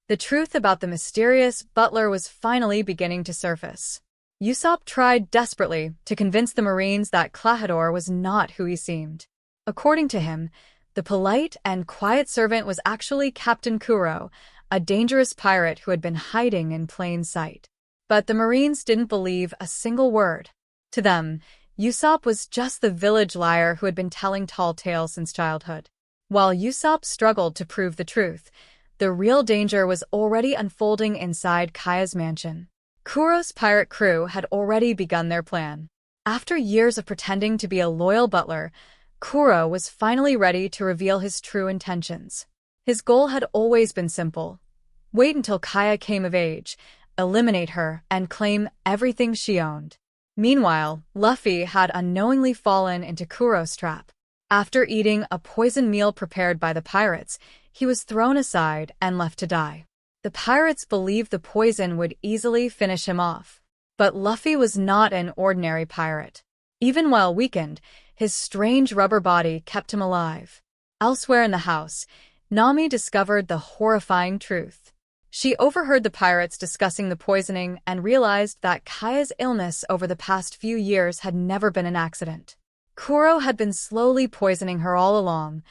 The truth about the mysterious butler was finally beginning to surface. Usopp tried desperately to convince the Marines that Klahadore was not who he seemed. According to him, the polite and quiet servant was actually Captain Kuro, a dangerous pirate who had been hiding in plain sight. But the Marines didn't believe a single word. To them, Usopp was just the village liar who had been telling tall tales since childhood. While Usopp struggled to prove the truth, the real danger was already unfolding inside Kaya's mansion. Kuro's pirate crew had already begun their plan. After years of pretending to be a loyal butler, Kuro was finally ready to reveal his true intentions. His goal had always been simple: wait until Kaya came of age, eliminate her, and claim everything she owned. Meanwhile, Luffy had unknowingly fallen into Kuro's trap. After eating a poisoned meal prepared by the pirates, he was thrown aside and left to die. The pirates believed the poison would easily finish him off. But Luffy was not an ordinary pirate. Even while weakened, his strange rubber body kept him alive. Elsewhere in the house, Nami discovered the horrifying truth. She overheard the pirates discussing the poisoning and realized that Kaya's illness over the past few years had never been an accident. Kuro had been slowly poisoning her all along,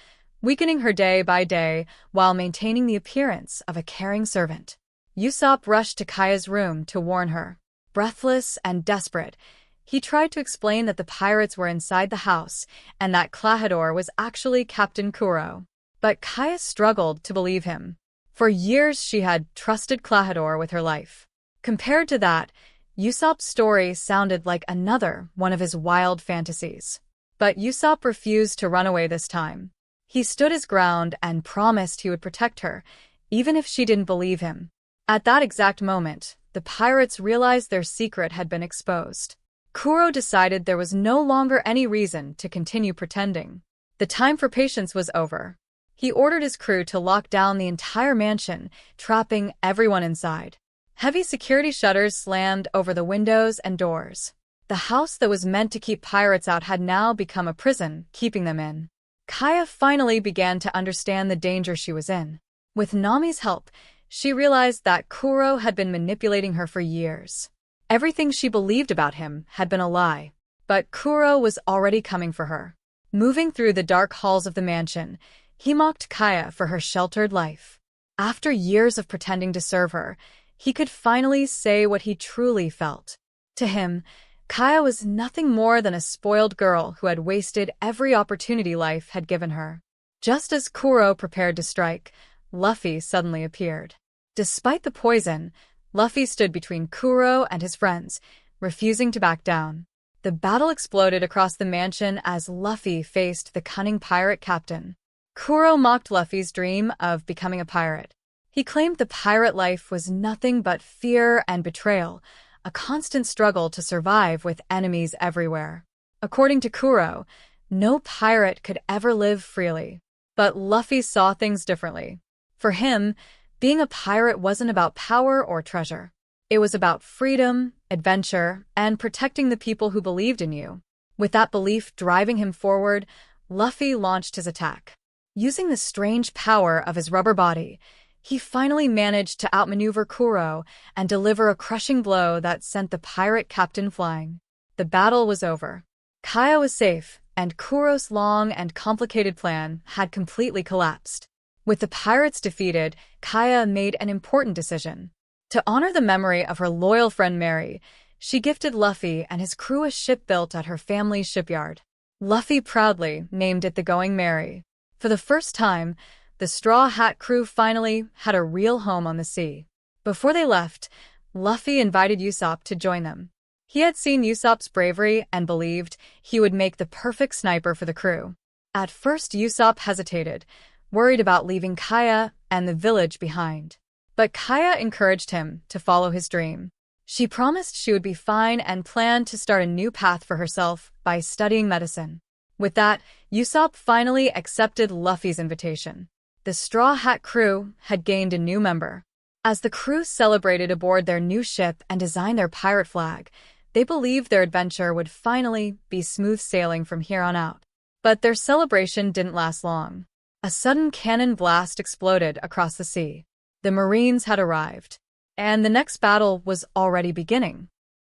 weakening her day by day while maintaining the appearance of a caring servant. Usopp rushed to Kaya's room to warn her. Breathless and desperate, he tried to explain that the pirates were inside the house and that Klahadore was actually Captain Kuro. But Kaya struggled to believe him. For years she had trusted Klahadore with her life. Compared to that, Usopp's story sounded like another one of his wild fantasies. But Usopp refused to run away this time. He stood his ground and promised he would protect her, even if she didn't believe him. At that exact moment, the pirates realized their secret had been exposed. Kuro decided there was no longer any reason to continue pretending. The time for patience was over. He ordered his crew to lock down the entire mansion, trapping everyone inside. Heavy security shutters slammed over the windows and doors. The house that was meant to keep pirates out had now become a prison, keeping them in. Kaya finally began to understand the danger she was in. With Nami's help, she realized that Kuro had been manipulating her for years. Everything she believed about him had been a lie. But Kuro was already coming for her. Moving through the dark halls of the mansion, he mocked Kaya for her sheltered life. After years of pretending to serve her, he could finally say what he truly felt. To him, Kaya was nothing more than a spoiled girl who had wasted every opportunity life had given her. Just as Kuro prepared to strike, Luffy suddenly appeared. Despite the poison, Luffy stood between Kuro and his friends, refusing to back down. The battle exploded across the mansion as Luffy faced the cunning pirate captain. Kuro mocked Luffy's dream of becoming a pirate. He claimed the pirate life was nothing but fear and betrayal, a constant struggle to survive with enemies everywhere. According to Kuro, no pirate could ever live freely. But Luffy saw things differently. For him, being a pirate wasn't about power or treasure. It was about freedom, adventure, and protecting the people who believed in you. With that belief driving him forward, Luffy launched his attack. Using the strange power of his rubber body, he finally managed to outmaneuver Kuro and deliver a crushing blow that sent the pirate captain flying. The battle was over. Kaya was safe, and Kuro's long and complicated plan had completely collapsed. With the pirates defeated, Kaya made an important decision. To honor the memory of her loyal friend Mary, she gifted Luffy and his crew a ship built at her family's shipyard. Luffy proudly named it the Going Merry. For the first time, the Straw Hat crew finally had a real home on the sea. Before they left, Luffy invited Usopp to join them. He had seen Usopp's bravery and believed he would make the perfect sniper for the crew. At first, Usopp hesitated, worried about leaving Kaya and the village behind. But Kaya encouraged him to follow his dream. She promised she would be fine and planned to start a new path for herself by studying medicine. With that, Usopp finally accepted Luffy's invitation. The Straw Hat crew had gained a new member. As the crew celebrated aboard their new ship and designed their pirate flag, they believed their adventure would finally be smooth sailing from here on out. But their celebration didn't last long. A sudden cannon blast exploded across the sea. The Marines had arrived, and the next battle was already beginning.